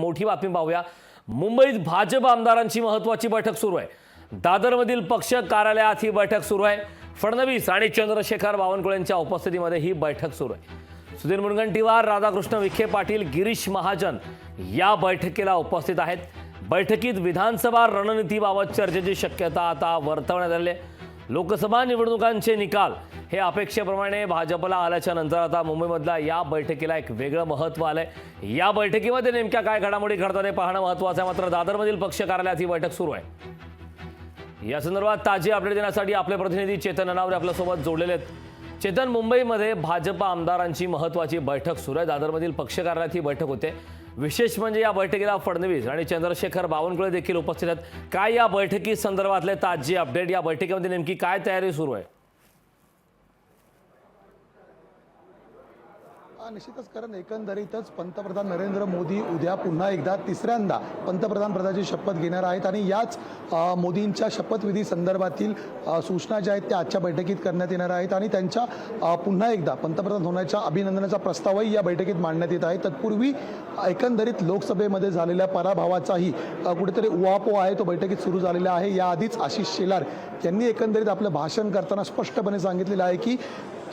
मोठी बातमी पाहूया। मुंबईत भाजप आमदारांची महत्त्वाची बैठक सुरू आहे। दादरमधील पक्ष कार्यालयात ही बैठक सुरू आहे। फडणवीस आणि चंद्रशेखर बावनकुळेंच्या उपस्थितीमध्ये ही बैठक सुरू आहे। सुधीर मुनगंटीवार, राधाकृष्ण विखे पाटील, गिरीश महाजन या बैठकीला उपस्थित आहेत। बैठकीत विधानसभा रणनीतीबाबत चर्चेची शक्यता आता वर्तवण्यात आली आहे। लोकसभा निवडणुकांचे निकाल हे अपेक्षेप्रमाणे भाजपला आल्याच्या नंतर आता मुंबईमधल्या या बैठकीला एक वेगळं महत्त्व आलंय। या बैठकीमध्ये नेमक्या काय घडामोडी घडतात हे पाहणं महत्त्वाचं आहे। मात्र दादरमधील पक्ष कार्यालयात ही बैठक सुरू आहे। या संदर्भात ताजी अपडेट देण्यासाठी आपले प्रतिनिधी चेतन अनावरे आपल्यासोबत जोडलेले आहेत। चेतन, मुंबईमध्ये भाजप आमदारांची महत्त्वाची बैठक सुरू आहे। दादरमधील पक्ष कार्यालयात ही बैठक होते। विशेष म्हणजे या बैठकीला फडणवीस आणि चंद्रशेखर बावनकुळे देखील उपस्थित आहेत। काय या बैठकी संदर्भातले ताजी अपडेट, या बैठकीमध्ये नेमकी काय तयारी सुरू आहे? निश्चितच, कारण एकंदरीतच पंतप्रधान नरेंद्र मोदी उद्या पुन्हा एकदा तिसऱ्यांदा पंतप्रधान पदाची शपथ घेणार आहेत आणि याच मोदींच्या शपथविधी संदर्भातील सूचना ज्या आहेत त्या आजच्या बैठकीत करण्यात येणार आहेत आणि त्यांच्या पुन्हा एकदा पंतप्रधान होण्याच्या अभिनंदनाचा प्रस्तावही या बैठकीत मांडण्यात येत आहे। तत्पूर्वी एकंदरीत लोकसभेमध्ये झालेल्या पराभवाचाही कुठेतरी उहापोह आहे तो बैठकीत सुरू झालेला आहे। याआधीच आशिष शेलार यांनी एकंदरीत आपलं भाषण करताना स्पष्टपणे सांगितलेलं आहे की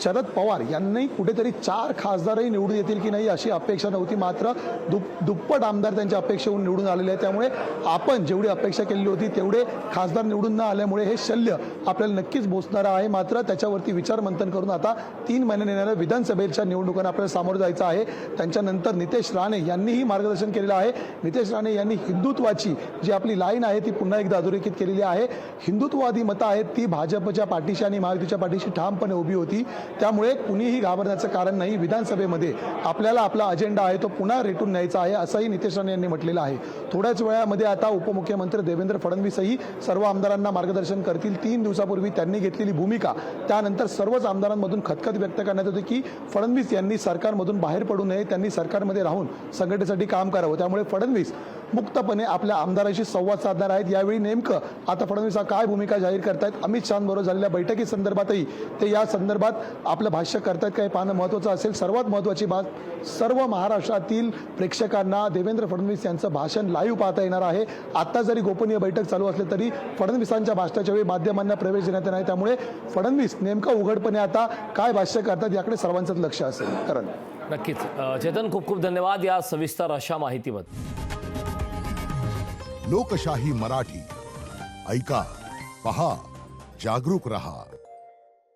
शरद पवार यांनी कुठेतरी 4 खासदारही निवडून येतील की नाही अशी अपेक्षा नव्हती, मात्र दुप्पट आमदार त्यांच्या अपेक्षेहून निवडून आलेले आहेत। त्यामुळे आपण जेवढी अपेक्षा केलेली होती तेवढे खासदार निवडून न आल्यामुळे हे शल्य आपल्याला नक्कीच बोचणारं आहे। मात्र त्याच्यावरती विचारमंथन करून आता 3 महिन्यांनी येणाऱ्या विधानसभेच्या निवडणुकांना आपल्याला सामोरं जायचं आहे। त्यांच्यानंतर नितेश राणे यांनीही मार्गदर्शन केलेलं आहे। नितेश राणे यांनी हिंदुत्वाची जी आपली लाईन आहे ती पुन्हा एकदा अधोरेखित केलेली आहे। हिंदुत्ववादी मतं आहेत ती भाजपच्या पाठीशी आणि महायुतीच्या पाठीशी ठामपणे उभी होती। त्यामुळे कुणीही घाबरण्याचं कारण नाही। विधानसभेमध्ये आपल्याला आपला अजेंडा आहे तो पुन्हा रेटून न्यायचा आहे असंही नितेश राणे यांनी म्हटलेलं आहे। थोड्याच वेळामध्ये आता उपमुख्यमंत्री देवेंद्र फडणवीसही सर्व आमदारांना मार्गदर्शन करतील। 3 दिवसापूर्वी त्यांनी घेतलेली भूमिका त्यानंतर सर्वच आमदारांमधून खतखत व्यक्त करण्यात होती की फडणवीस यांनी सरकारमधून बाहेर पडू नये, त्यांनी सरकारमध्ये राहून संघटनेसाठी काम करावं। त्यामुळे फडणवीस मुक्तपणे आपल्या आमदारांशी संवाद साधणार आहेत। यावेळी नेमकं आता फडणवीस काय भूमिका जाहीर करतायत, अमित शहांबरोबर झालेल्या बैठकी संदर्भातही ते या संदर्भात आपलं भाष्य करतायत काय पाहणं महत्त्वाचं असेल। सर्वात महत्त्वाची बात, सर्व महाराष्ट्रातील प्रेक्षकांना देवेंद्र फडणवीस यांचं भाषण लाईव्ह पाहता येणार आहे। आता जरी गोपनीय बैठक चालू असली तरी फडणवीसांच्या भाषणाच्या वेळी माध्यमांना प्रवेश देण्यात येणार आहे। त्यामुळे फडणवीस नेमकं उघडपणे आता काय भाष्य करतात याकडे सर्वांचंच लक्ष असेल। करण, नक्कीच चेतन, खूप खूप धन्यवाद या सविस्तर अशा माहितीबद्दल। लोकशाही मराठी ऐका, पहा, जागरूक रहा।